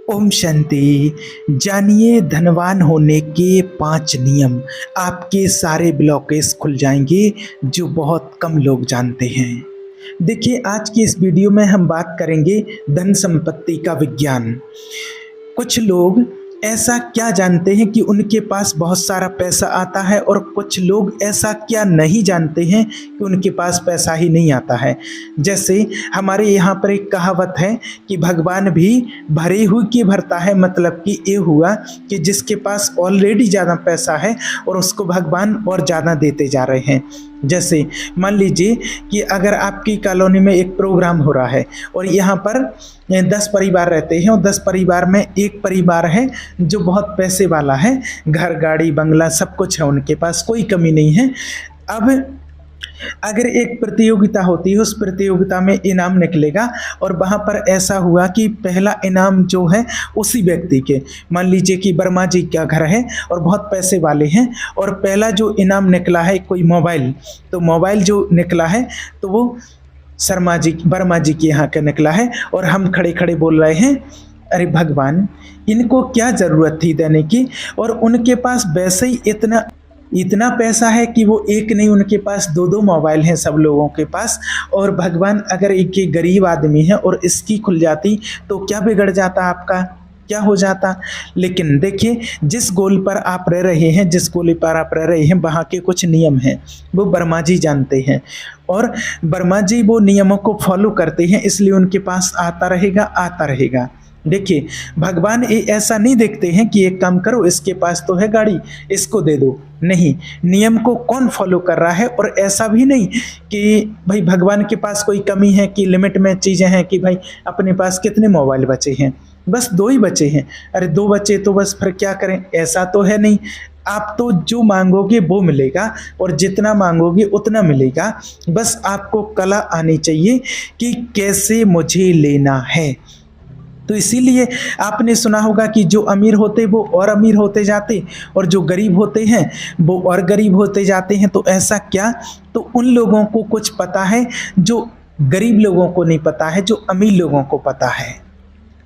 ओम शांति। जानिए धनवान होने के 5 नियम। आपके सारे ब्लॉकेज खुल जाएंगे जो बहुत कम लोग जानते हैं। देखिए, आज की इस वीडियो में हम बात करेंगे धन संपत्ति का विज्ञान। कुछ लोग ऐसा क्या जानते हैं कि उनके पास बहुत सारा पैसा आता है, और कुछ लोग ऐसा क्या नहीं जानते हैं कि उनके पास पैसा ही नहीं आता है। जैसे हमारे यहाँ पर एक कहावत है कि भगवान भी भरे हुए के भरता है। मतलब कि ये हुआ कि जिसके पास ऑलरेडी ज़्यादा पैसा है और उसको भगवान और ज़्यादा देते जा रहे हैं। जैसे मान लीजिए कि अगर आपकी कॉलोनी में एक प्रोग्राम हो रहा है और यहाँ पर 10 परिवार रहते हैं, और 10 परिवार में एक परिवार है जो बहुत पैसे वाला है, घर गाड़ी बंगला सब कुछ है, उनके पास कोई कमी नहीं है। अब अगर एक प्रतियोगिता होती है, उस प्रतियोगिता में इनाम निकलेगा, और वहाँ पर ऐसा हुआ कि पहला इनाम जो है उसी व्यक्ति के, मान लीजिए कि वर्मा जी का घर है और बहुत पैसे वाले हैं, और पहला जो इनाम निकला है कोई मोबाइल, तो मोबाइल जो निकला है तो वो वर्मा जी के यहाँ का निकला है। और हम खड़े खड़े बोल रहे हैं, अरे भगवान, इनको क्या ज़रूरत थी देने की, और उनके पास वैसे ही इतना पैसा है कि वो एक नहीं, उनके पास 2-2 मोबाइल हैं सब लोगों के पास। और भगवान, अगर एक ये गरीब आदमी है और इसकी खुल जाती तो क्या बिगड़ जाता, आपका क्या हो जाता। लेकिन देखिए, जिस गोल पर आप रह रहे हैं, जिस गोले पर आप रह रहे हैं, वहाँ के कुछ नियम हैं, वो वर्मा जी जानते हैं, और वर्मा जी वो नियमों को फॉलो करते हैं, इसलिए उनके पास आता रहेगा। देखिए, भगवान ये ऐसा नहीं देखते हैं कि एक काम करो, इसके पास तो है गाड़ी, इसको दे दो। नहीं, नियम को कौन फॉलो कर रहा है। और ऐसा भी नहीं कि भाई भगवान के पास कोई कमी है, कि लिमिट में चीज़ें हैं कि भाई अपने पास कितने मोबाइल बचे हैं, बस 2 ही बचे हैं। अरे 2 बचे तो बस फिर क्या करें, ऐसा तो है नहीं। आप तो जो मांगोगे वो मिलेगा, और जितना मांगोगे उतना मिलेगा। बस आपको कला आनी चाहिए कि कैसे मुझे लेना है। तो इसीलिए आपने सुना होगा कि जो अमीर होते वो और अमीर होते जाते, और जो गरीब होते हैं वो और गरीब होते जाते हैं। तो ऐसा क्या, तो उन लोगों को कुछ पता है जो गरीब लोगों को नहीं पता है, जो अमीर लोगों को पता है।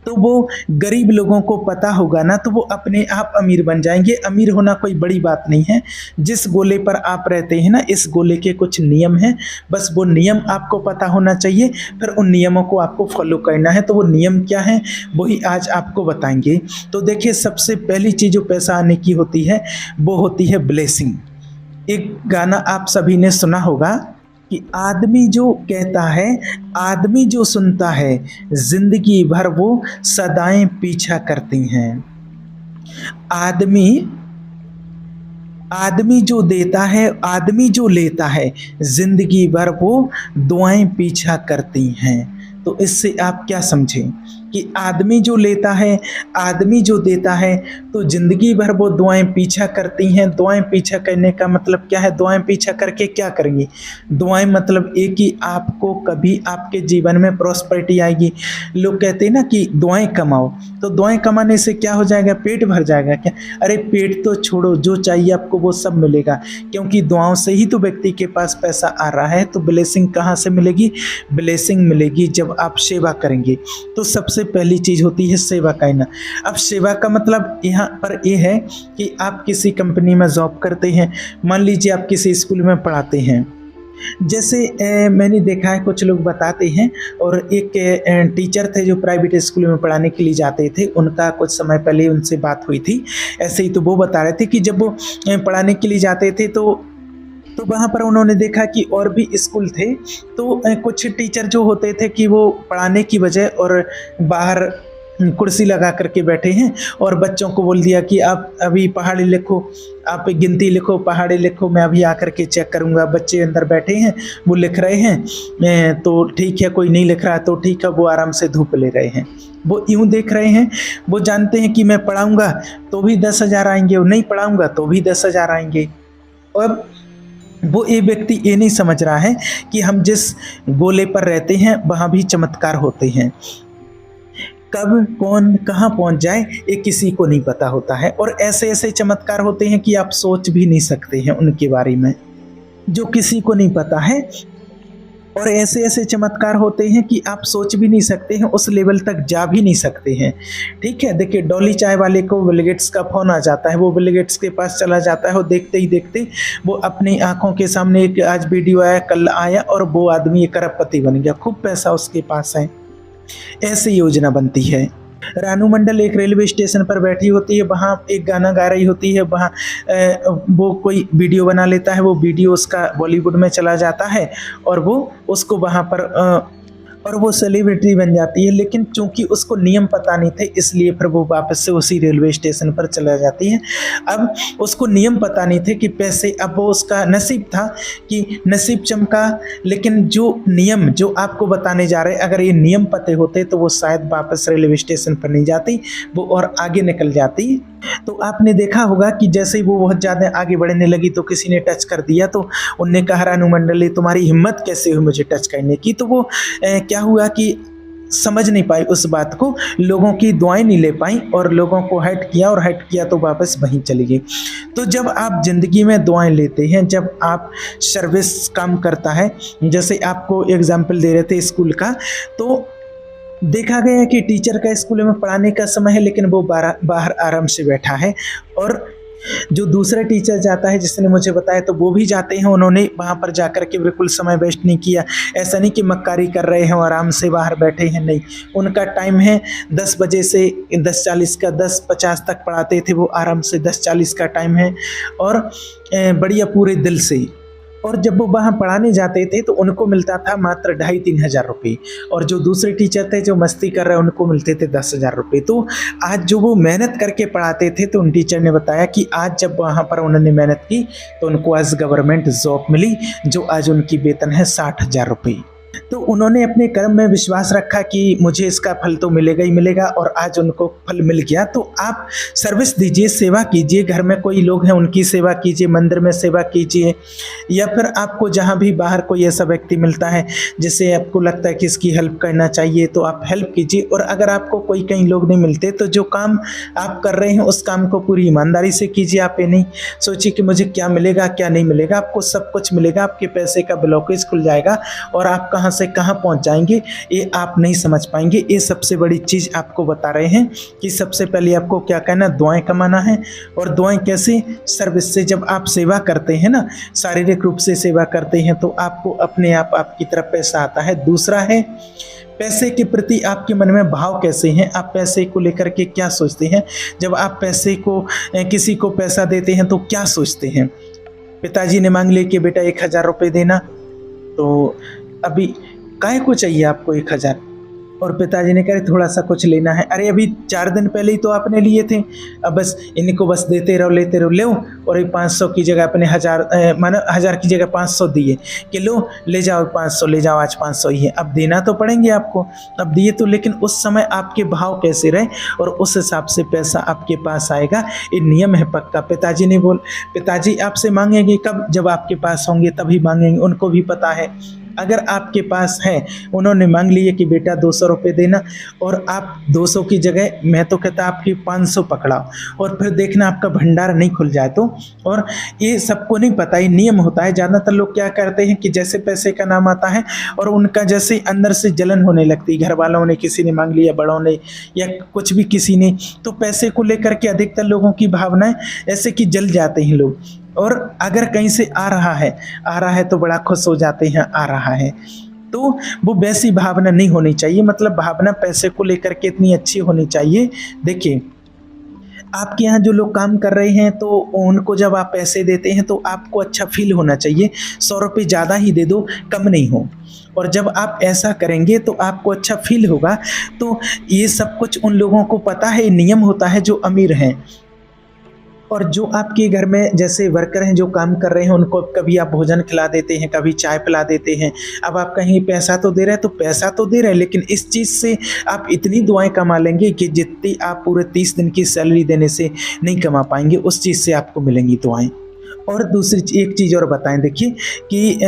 तो वो गरीब लोगों को पता होगा ना, तो वो अपने आप अमीर बन जाएंगे। अमीर होना कोई बड़ी बात नहीं है। जिस गोले पर आप रहते हैं ना, इस गोले के कुछ नियम हैं, बस वो नियम आपको पता होना चाहिए, फिर उन नियमों को आपको फॉलो करना है। तो वो नियम क्या हैं, वही आज आपको बताएंगे। तो देखिए, सबसे पहली चीज़ जो पैसा आने की होती है वो होती है ब्लेसिंग। एक गाना आप सभी ने सुना होगा कि आदमी जो कहता है, आदमी जो सुनता है, जिंदगी भर वो सदाएं पीछा करती हैं। आदमी आदमी जो देता है, आदमी जो लेता है, जिंदगी भर वो दुआएं पीछा करती हैं। तो इससे आप क्या समझें कि आदमी जो लेता है, आदमी जो देता है, तो जिंदगी भर वो दुआएं पीछा करती हैं। दुआएं पीछा करने का मतलब क्या है, दुआएं पीछा करके क्या करेंगी। दुआएं मतलब एक ही, आपको कभी आपके जीवन में प्रॉस्पेरिटी आएगी। लोग कहते हैं ना कि दुआएं कमाओ, तो दुआएं कमाने से क्या हो जाएगा, पेट भर जाएगा क्या। अरे पेट तो छोड़ो, जो चाहिए आपको वो सब मिलेगा, क्योंकि दुआओं से ही तो व्यक्ति के पास पैसा आ रहा है। तो ब्लेसिंग कहाँ से मिलेगी, ब्लेसिंग मिलेगी जब आप सेवा करेंगे। तो सबसे पहली चीज होती है सेवा करना। अब सेवा का मतलब यहाँ पर यह है कि आप किसी कंपनी में जॉब करते हैं, मान लीजिए आप किसी स्कूल में पढ़ाते हैं। जैसे मैंने देखा है, कुछ लोग बताते हैं, और एक टीचर थे जो प्राइवेट स्कूल में पढ़ाने के लिए जाते थे, उनका कुछ समय पहले उनसे बात हुई थी। ऐसे ही तो वो बता रहे थे कि जब वो पढ़ाने के लिए जाते थे तो वहाँ पर उन्होंने देखा कि और भी स्कूल थे। तो कुछ टीचर जो होते थे कि वो पढ़ाने की बजाय और बाहर कुर्सी लगा करके बैठे हैं, और बच्चों को बोल दिया कि आप अभी पहाड़ी लिखो, आप गिनती लिखो, पहाड़ी लिखो, मैं अभी आकर के चेक करूँगा। बच्चे अंदर बैठे हैं, वो लिख रहे हैं, तो ठीक है, कोई नहीं लिख रहा तो ठीक है, वो आराम से धूप ले रहे हैं। वो यूँ देख रहे हैं, वो जानते हैं कि मैं पढ़ाऊँगा तो भी 10,000 आएंगे, और नहीं पढ़ाऊँगा तो भी 10,000 आएंगे। और वो ये व्यक्ति ये नहीं समझ रहा है कि हम जिस गोले पर रहते हैं वहाँ भी चमत्कार होते हैं। कब कौन कहाँ पहुँच जाए ये किसी को नहीं पता होता है, और ऐसे ऐसे चमत्कार होते हैं कि आप सोच भी नहीं सकते हैं उनके बारे में, जो किसी को नहीं पता है। और ऐसे-ऐसे चमत्कार होते हैं कि आप सोच भी नहीं सकते हैं, उस लेवल तक जा भी नहीं सकते हैं। ठीक है? देखिए डॉली चाय वाले को बिल गेट्स का फ़ोन आ जाता है, वो बिल गेट्स के पास चला जाता है और देखते ही देखते वो अपनी आँखों के सामने एक आज वीडियो आया, कल आया और वो आदमी एक अरबपति बन गया, खूब पैसा उसके पास है। ऐसे योजना बनती है। रानू मंडल एक रेलवे स्टेशन पर बैठी होती है, वहाँ एक गाना गा रही होती है, वहाँ वो कोई वीडियो बना लेता है, वो वीडियो उसका बॉलीवुड में चला जाता है और वो उसको वहाँ पर और वो सेलिब्रिटी बन जाती है। लेकिन चूँकि उसको नियम पता नहीं थे इसलिए फिर वो वापस से उसी रेलवे स्टेशन पर चला जाती है। अब उसको नियम पता नहीं थे कि पैसे, अब वो उसका नसीब था कि नसीब चमका, लेकिन जो नियम जो आपको बताने जा रहे हैं, अगर ये नियम पते होते तो वो शायद वापस रेलवे स्टेशन पर नहीं जाती, वो और आगे निकल जाती। तो आपने देखा होगा कि जैसे ही वो बहुत ज़्यादा आगे बढ़ने लगी तो किसी ने टच कर दिया, तो उनने कहा रानू मंडल तुम्हारी हिम्मत कैसे हुई मुझे टच करने की। तो वो क्या हुआ कि समझ नहीं पाई उस बात को, लोगों की दुआएं नहीं ले पाई और लोगों को हर्ट किया तो वापस वहीं चली गई। तो जब आप ज़िंदगी में दुआएं लेते हैं, जब आप सर्विस काम करता है, जैसे आपको एग्जाम्पल दे रहे थे स्कूल का, तो देखा गया है कि टीचर का स्कूल में पढ़ाने का समय है लेकिन वो बाहर आराम से बैठा है, और जो दूसरा टीचर जाता है जिसने मुझे बताया तो वो भी जाते हैं, उन्होंने वहाँ पर जाकर के बिल्कुल समय वेस्ट नहीं किया। ऐसा नहीं कि मक्कारी कर रहे हैं और आराम से बाहर बैठे हैं, नहीं, उनका टाइम है 10 बजे से 10:40 का 10:50 तक पढ़ाते थे, वो आराम से 10:40 का टाइम है और बढ़िया पूरे दिल से। और जब वो वहाँ पढ़ाने जाते थे तो उनको मिलता था मात्र 2,500-3 हज़ार रुपये, और जो दूसरे टीचर थे जो मस्ती कर रहे हैं उनको मिलते थे 10,000 रुपये। तो आज जो वो मेहनत करके पढ़ाते थे, तो उन टीचर ने बताया कि आज जब वहाँ पर उन्होंने मेहनत की तो उनको आज गवर्नमेंट जॉब मिली, जो आज उनकी वेतन है 60,000 रुपये। तो उन्होंने अपने कर्म में विश्वास रखा कि मुझे इसका फल तो मिलेगा ही मिलेगा, और आज उनको फल मिल गया। तो आप सर्विस दीजिए, सेवा कीजिए, घर में कोई लोग हैं उनकी सेवा कीजिए, मंदिर में सेवा कीजिए, या फिर आपको जहाँ भी बाहर कोई ऐसा व्यक्ति मिलता है जिसे आपको लगता है कि इसकी हेल्प करना चाहिए तो आप हेल्प कीजिए। और अगर आपको कोई कहीं लोग नहीं मिलते तो जो काम आप कर रहे हैं उस काम को पूरी ईमानदारी से कीजिए। आप ये नहीं सोचिए कि मुझे क्या मिलेगा क्या नहीं मिलेगा, आपको सब कुछ मिलेगा, आपके पैसे का ब्लॉकेज खुल जाएगा और आप कहाँ से कहाँ पहुँच जाएंगे ये आप नहीं समझ पाएंगे। ये सबसे बड़ी चीज़ आपको बता रहे हैं कि सबसे पहले आपको क्या करना, दुआएं कमाना है। और दुआएं कैसे, सर्विस से। जब आप सेवा करते हैं ना, शारीरिक रूप से सेवा करते हैं तो आपको अपने आप आपकी तरफ पैसा आता है। दूसरा है पैसे के प्रति आपके मन में भाव कैसे हैं, आप पैसे को लेकर के क्या सोचते हैं। जब आप पैसे को किसी को पैसा देते हैं तो क्या सोचते हैं। पिताजी ने मांग लिया कि बेटा 1,000 रुपये देना, तो अभी काहे को चाहिए आपको 1,000, और पिताजी ने कहा थोड़ा सा कुछ लेना है। अरे अभी 4 दिन पहले ही तो आपने लिए थे, अब बस इनको बस देते रहो लेते रहो, ले। और ये 500 की जगह अपने 1000 मानो 1000 की जगह 500 दिए कि लो ले जाओ 500 ले जाओ, आज 500 ही है, अब देना तो पड़ेंगे आपको, अब दिए तो। लेकिन उस समय आपके भाव कैसे रहे और उस हिसाब से पैसा आपके पास आएगा। ये नियम है पक्का। पिताजी आपसे मांगेंगे कब, जब आपके पास होंगे तभी मांगेंगे, उनको भी पता है। अगर आपके पास है, उन्होंने मांग लिए कि बेटा 200 रुपये देना, और आप 200 की जगह मैं तो कहता आपकी 500 पकड़ाओ, और फिर देखना आपका भंडार नहीं खुल जाए तो। और ये सबको नहीं पता, ये नियम होता है। ज़्यादातर लोग क्या करते हैं कि जैसे पैसे का नाम आता है और उनका जैसे अंदर से जलन होने लगती है, घर वालों ने, किसी ने मांग लिया, बड़ों ने या कुछ भी किसी ने, तो पैसे को लेकर के अधिकतर लोगों की भावनाएं ऐसे कि जल जाते हैं लोग। और अगर कहीं से आ रहा है तो बड़ा खुश हो जाते हैं, आ रहा है, तो वो वैसी भावना नहीं होनी चाहिए। मतलब भावना पैसे को लेकर के इतनी अच्छी होनी चाहिए। देखिए आपके यहाँ जो लोग काम कर रहे हैं तो उनको जब आप पैसे देते हैं तो आपको अच्छा फील होना चाहिए। 100 रुपये ज़्यादा ही दे दो, कम नहीं हो। और जब आप ऐसा करेंगे तो आपको अच्छा फील होगा। तो ये सब कुछ उन लोगों को पता है, नियम होता है जो अमीर हैं। और जो आपके घर में जैसे वर्कर हैं जो काम कर रहे हैं, उनको कभी आप भोजन खिला देते हैं, कभी चाय पिला देते हैं। अब आप कहीं पैसा तो दे रहे हैं, तो पैसा तो दे रहे हैं, लेकिन इस चीज़ से आप इतनी दुआएं कमा लेंगे कि जितनी आप पूरे 30 दिन की सैलरी देने से नहीं कमा पाएंगे, उस चीज़ से आपको मिलेंगी दुआएं। और दूसरी एक चीज़ और बताएं, देखिए कि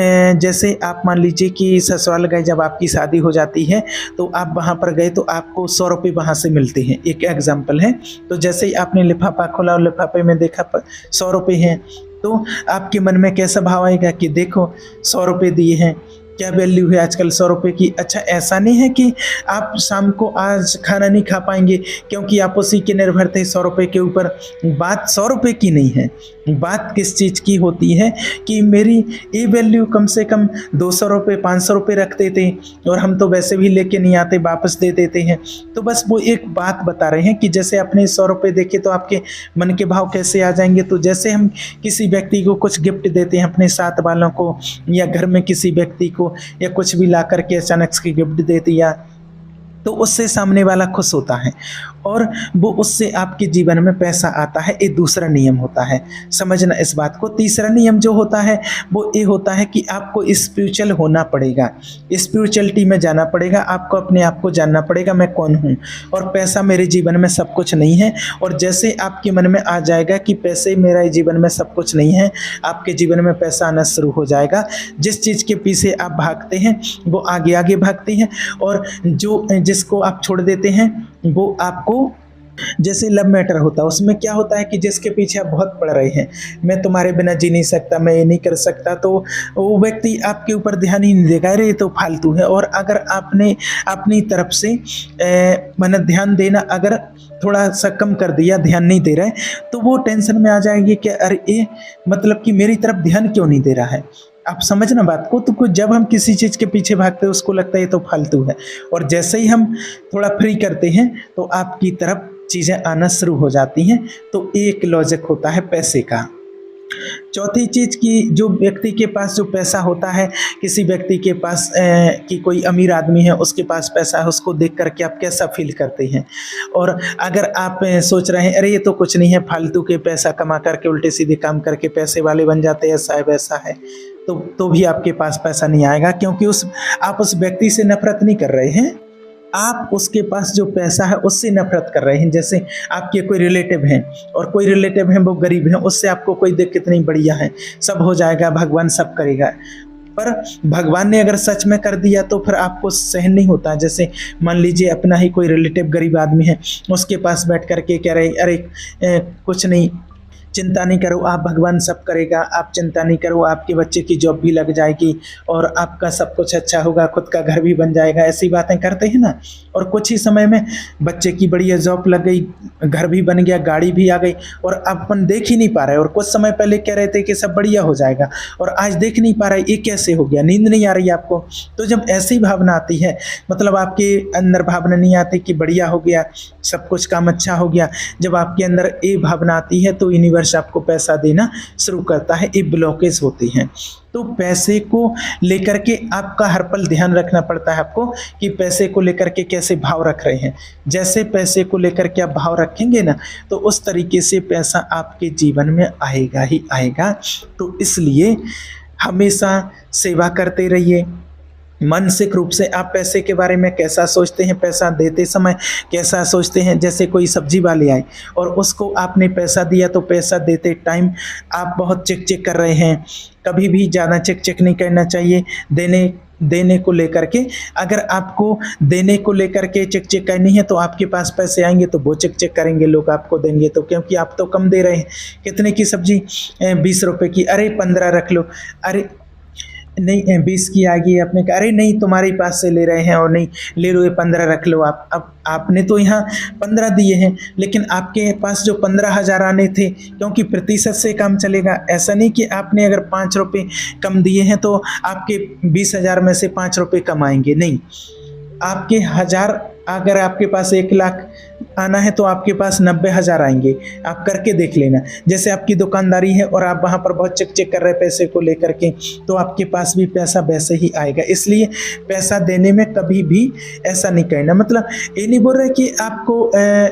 जैसे आप मान लीजिए कि ससुराल गए, जब आपकी शादी हो जाती है तो आप वहाँ पर गए तो आपको 100 रुपये वहाँ से मिलते हैं। एक एग्जाम्पल है। तो जैसे ही आपने लिफाफा खोला और लिफाफे में देखा 100 रुपये हैं, तो आपके मन में कैसा भाव आएगा कि देखो 100 रुपये दिए हैं, क्या वैल्यू है आजकल 100 रुपये की। अच्छा, ऐसा नहीं है कि आप शाम को आज खाना नहीं खा पाएंगे क्योंकि आप उसी के निर्भर थे 100 रुपये के ऊपर। बात 100 रुपये की नहीं है, बात किस चीज़ की होती है कि मेरी ये वैल्यू कम से कम 200 रुपये 500 रुपये रखते थे और हम तो वैसे भी लेके नहीं आते, वापस दे देते हैं। तो बस वो एक बात बता रहे हैं कि जैसे आपने 100 रुपये देखे तो आपके मन के भाव कैसे आ जाएंगे। तो जैसे हम किसी व्यक्ति को कुछ गिफ्ट देते हैं, अपने साथ वालों को या घर में किसी व्यक्ति को, या कुछ भी ला करके अचानक से गिफ्ट दे दिया, तो उससे सामने वाला खुश होता है और वो उससे आपके जीवन में पैसा आता है। ये दूसरा नियम होता है, समझना इस बात को। तीसरा नियम जो होता है वो ये होता है कि आपको स्पिरिचुअल होना पड़ेगा, स्पिरिचुअलिटी में जाना पड़ेगा, आपको अपने आप को जानना पड़ेगा मैं कौन हूँ और पैसा मेरे जीवन में सब कुछ नहीं है। और जैसे आपके मन में आ जाएगा कि पैसे मेरा जीवन में सब कुछ नहीं है, आपके जीवन में पैसा आना शुरू हो जाएगा। जिस चीज़ के पीछे आप भागते हैं वो आगे आगे भागती हैं, और जो जिसको आप छोड़ देते हैं वो आपको, जैसे लव मैटर होता है उसमें क्या होता है कि जिसके पीछे आप बहुत पड़ रहे हैं, मैं तुम्हारे बिना जी नहीं सकता, मैं ये नहीं कर सकता, तो वो व्यक्ति आपके ऊपर ध्यान ही नहीं देगा, अरे ये तो फालतू है। और अगर आपने अपनी तरफ से मतलब ध्यान देना अगर थोड़ा सा कम कर दिया, ध्यान नहीं दे रहे, तो वो टेंशन में आ जाएगी कि अरे ये मतलब कि मेरी तरफ ध्यान क्यों नहीं दे रहा है। आप समझना बात को। तो जब हम किसी चीज़ के पीछे भागते हैं उसको लगता है ये तो फालतू है, और जैसे ही हम थोड़ा फ्री करते हैं तो आपकी तरफ चीज़ें आना शुरू हो जाती हैं। तो एक लॉजिक होता है पैसे का। चौथी चीज़ की, जो व्यक्ति के पास जो पैसा होता है, किसी व्यक्ति के पास कि कोई अमीर आदमी है उसके पास पैसा है, उसको देख करके आप कैसा फील करते हैं। और अगर आप सोच रहे हैं अरे ये तो कुछ नहीं है, फालतू के पैसा कमा करके उल्टे सीधे काम करके पैसे वाले बन जाते हैं, ऐसा है वैसा है, तो भी आपके पास पैसा नहीं आएगा, क्योंकि आप उस व्यक्ति से नफरत नहीं कर रहे हैं, आप उसके पास जो पैसा है उससे नफरत कर रहे हैं। जैसे आपके कोई रिलेटिव हैं और कोई रिलेटिव हैं वो गरीब हैं, उससे आपको कोई देख कितनी बढ़िया है, सब हो जाएगा, भगवान सब करेगा, पर भगवान ने अगर सच में कर दिया तो फिर आपको सहन नहीं होता। जैसे मान लीजिए अपना ही कोई रिलेटिव गरीब आदमी है, उसके पास बैठ करके कह रहे अरे कुछ नहीं, चिंता नहीं करो आप, भगवान सब करेगा, आप चिंता नहीं करो, आपके बच्चे की जॉब भी लग जाएगी और आपका सब कुछ अच्छा होगा, खुद का घर भी बन जाएगा, ऐसी बातें करते हैं ना। और कुछ ही समय में बच्चे की बढ़िया जॉब लग गई, घर भी बन गया, गाड़ी भी आ गई, और अपन देख ही नहीं पा रहे। और कुछ समय पहले कह रहे थे कि सब बढ़िया हो जाएगा और आज देख नहीं पा रहे, ये कैसे हो गया, नींद नहीं आ रही आपको। तो जब ऐसी भावना आती है, मतलब आपके अंदर भावना नहीं आती कि बढ़िया हो गया, सब कुछ काम अच्छा हो गया, जब आपके अंदर ये भावना आती है तो यूनिवर्स आपको पैसा देना शुरू करता है। ये ब्लॉकेज होती हैं। तो पैसे को लेकर के आपका हर पल ध्यान रखना पड़ता है आपको कि पैसे को लेकर के कैसे भाव रख रहे हैं। जैसे पैसे को लेकर के आप भाव रखेंगे ना, तो उस तरीके से पैसा आपके जीवन में आएगा ही आएगा। तो इसलिए हमेशा सेवा करते रहिए। मानसिक रूप से आप पैसे के बारे में कैसा सोचते हैं, पैसा देते समय कैसा सोचते हैं। जैसे कोई सब्जी वाले आए और उसको आपने पैसा दिया, तो पैसा देते टाइम आप बहुत चेक चेक कर रहे हैं। कभी भी ज़्यादा चेक चेक नहीं करना चाहिए देने को लेकर के। अगर आपको देने को लेकर के चेक चेक करनी है तो आपके पास पैसे आएंगे तो वो चेक चेक करेंगे लोग आपको देंगे, तो क्योंकि आप तो कम दे रहे हैं। कितने की सब्जी, 20 रुपये की, अरे 15 रख लो, अरे नहीं 20 की आ गई, आपने कहा अरे नहीं तुम्हारे पास से ले रहे हैं, और नहीं ले लो ये 15 रख लो आप। अब आपने तो यहाँ 15 दिए हैं, लेकिन आपके पास जो 15,000 आने थे, क्योंकि प्रतिशत से काम चलेगा। ऐसा नहीं कि आपने अगर 5 रुपये कम दिए हैं तो आपके 20,000 में से 5 रुपये कम आएंगे, नहीं। आपके 1000, अगर आपके पास 1 लाख आना है तो आपके पास 90,000 आएंगे। आप करके देख लेना। जैसे आपकी दुकानदारी है और आप वहाँ पर बहुत चेक चेक कर रहे हैं पैसे को लेकर के, तो आपके पास भी पैसा वैसे ही आएगा। इसलिए पैसा देने में कभी भी ऐसा नहीं करना। मतलब ये नहीं बोल रहे कि आपको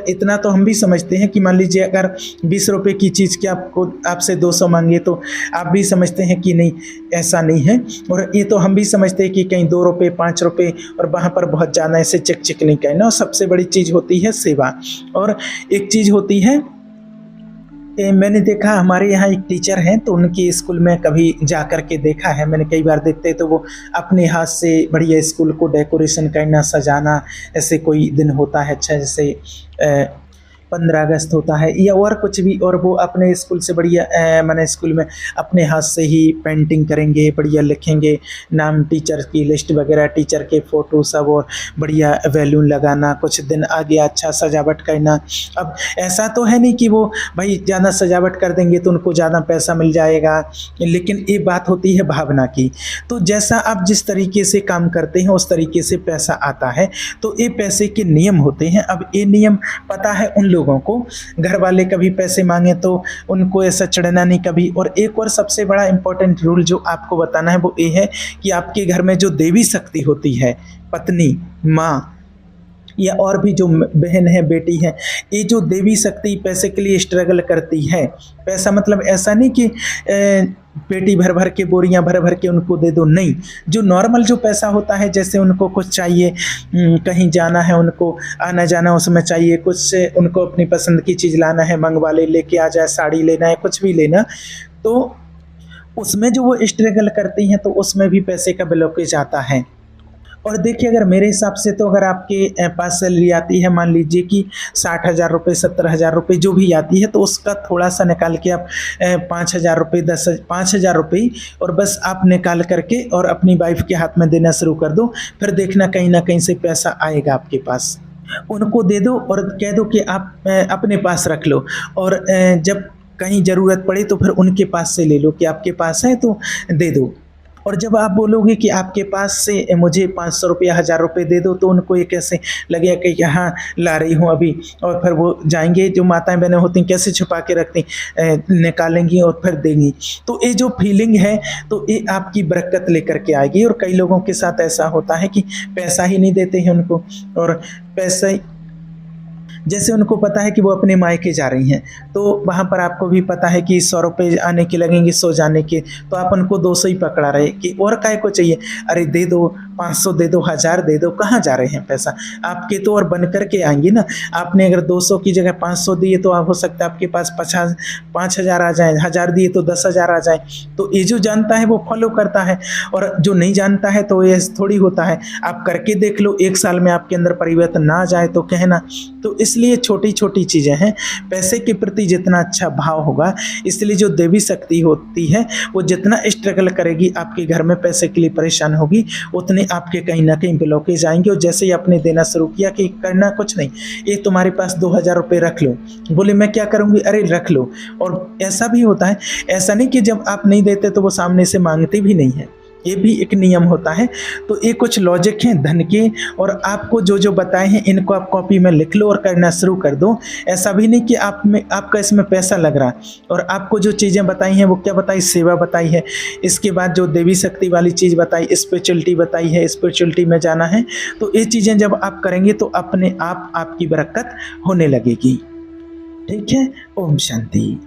इतना तो हम भी समझते हैं कि मान लीजिए अगर 20 रुपये की चीज़ की आपसे 200 मांगे तो आप भी समझते हैं कि नहीं, ऐसा नहीं है। और ये तो हम भी समझते हैं कि कहीं 2 रुपये 5 रुपये और वहाँ पर बहुत ज़्यादा ऐसे चेक चेक नहीं करना। और सबसे बड़ी चीज़ होती है सेवा। और एक चीज़ होती है, मैंने देखा हमारे यहाँ एक टीचर हैं, तो उनकी स्कूल में कभी जा कर के देखा है मैंने, कई बार देखते तो वो अपने हाथ से बढ़िया स्कूल को डेकोरेशन करना, सजाना। ऐसे कोई दिन होता है अच्छा, जैसे 15 अगस्त होता है या और कुछ भी, और वो अपने स्कूल से बढ़िया माने स्कूल में अपने हाथ से ही पेंटिंग करेंगे, बढ़िया लिखेंगे नाम, टीचर की लिस्ट वगैरह, टीचर के फ़ोटो सब, और बढ़िया बैलून लगाना, कुछ दिन आगे अच्छा सजावट करना। अब ऐसा तो है नहीं कि वो भाई ज़्यादा सजावट कर देंगे तो उनको ज़्यादा पैसा मिल जाएगा, लेकिन ये बात होती है भावना की। तो जैसा आप जिस तरीके से काम करते हैं उस तरीके से पैसा आता है। तो ये पैसे के नियम होते हैं। अब ये नियम पता है उन लोगों को, घर वाले कभी पैसे मांगे तो उनको ऐसा चढ़ना नहीं कभी। और एक और सबसे बड़ा इंपॉर्टेंट रूल जो आपको बताना है वो ये है कि आपके घर में जो देवी शक्ति होती है, पत्नी, माँ या और भी जो बहन है, बेटी है, ये जो देवी शक्ति पैसे के लिए स्ट्रगल करती है, पैसा मतलब ऐसा नहीं कि पेटी भर भर के, बोरियां भर भर के उनको दे दो, नहीं। जो नॉर्मल जो पैसा होता है, जैसे उनको कुछ चाहिए, कहीं जाना है, उनको आना जाना उसमें चाहिए, कुछ से उनको अपनी पसंद की चीज़ लाना है, मंगवा लेके आ जाए, साड़ी लेना है, कुछ भी लेना, तो उसमें जो वो स्ट्रगल करती हैं तो उसमें भी पैसे का ब्लॉकेज आता है। और देखिए, अगर मेरे हिसाब से तो अगर आपके पास सैलरी आती है, मान लीजिए कि 60,000 रुपये, 70,000 रुपये जो भी आती है, तो उसका थोड़ा सा निकाल के आप 5,000 रुपये, 5,000 रुपये और बस आप निकाल करके और अपनी वाइफ के हाथ में देना शुरू कर दो। फिर देखना कहीं ना कहीं से पैसा आएगा आपके पास। उनको दे दो और कह दो कि आप अपने पास रख लो, और जब कहीं ज़रूरत पड़े तो फिर उनके पास से ले लो कि आपके पास है तो दे दो। और जब आप बोलोगे कि आपके पास से मुझे 500 रुपया, 1000 रुपये दे दो, तो उनको ये कैसे लगेगा कि हाँ ला रही हूँ अभी, और फिर वो जाएंगे, जो माताएं बहनें होती हैं कैसे छुपा के रखती, निकालेंगी और फिर देंगी। तो ये जो फीलिंग है तो ये आपकी बरकत लेकर के आएगी। और कई लोगों के साथ ऐसा होता है कि पैसा ही नहीं देते हैं उनको, और पैसा जैसे उनको पता है कि वो अपने मायके जा रही हैं, तो वहाँ पर आपको भी पता है कि 100 रुपये आने के लगेंगे, 100 जाने के, तो आप उनको 200 ही पकड़ा रहे कि और काय को चाहिए, अरे दे दो, 500 दे दो, 1000 दे दो, कहाँ जा रहे हैं पैसा आपके, तो और बन करके आएंगे ना। आपने अगर 200 की जगह 500 दिए तो आप हो सकता है आपके पास 5,000 आ जाए, 1000 दिए तो 10,000 आ जाए। तो ये जो जानता है वो फॉलो करता है, और जो नहीं जानता है तो ये थोड़ी होता है। आप करके देख लो, 1 साल में आपके अंदर परिवर्तन ना आ जाए तो कहना। तो इसलिए छोटी छोटी चीज़ें हैं, पैसे के प्रति जितना अच्छा भाव होगा, इसलिए जो देवी शक्ति होती है वो जितना स्ट्रगल करेगी आपके घर में पैसे के लिए परेशान होगी, उतने आपके कहीं ना कहीं ब्लॉकेज आएंगे। और जैसे ही आपने देना शुरू किया कि करना कुछ नहीं, ये तुम्हारे पास 2,000 रुपये रख लो, बोले मैं क्या करूँगी, अरे रख लो। और ऐसा भी होता है, ऐसा नहीं कि जब आप नहीं देते तो वो सामने से मांगते भी नहीं है, ये भी एक नियम होता है। तो ये कुछ लॉजिक हैं धन के, और आपको जो जो बताए हैं इनको आप कॉपी में लिख लो और करना शुरू कर दो। ऐसा भी नहीं कि आपका इसमें पैसा लग रहा। और आपको जो चीज़ें बताई हैं वो क्या बताई, सेवा बताई है, इसके बाद जो देवी शक्ति वाली चीज़ बताई, स्पिरिचुअलिटी बताई है, स्पिरिचुअलिटी में जाना है। तो ये चीज़ें जब आप करेंगे तो अपने आप आपकी बरकत होने लगेगी। ठीक है, ओम शांति।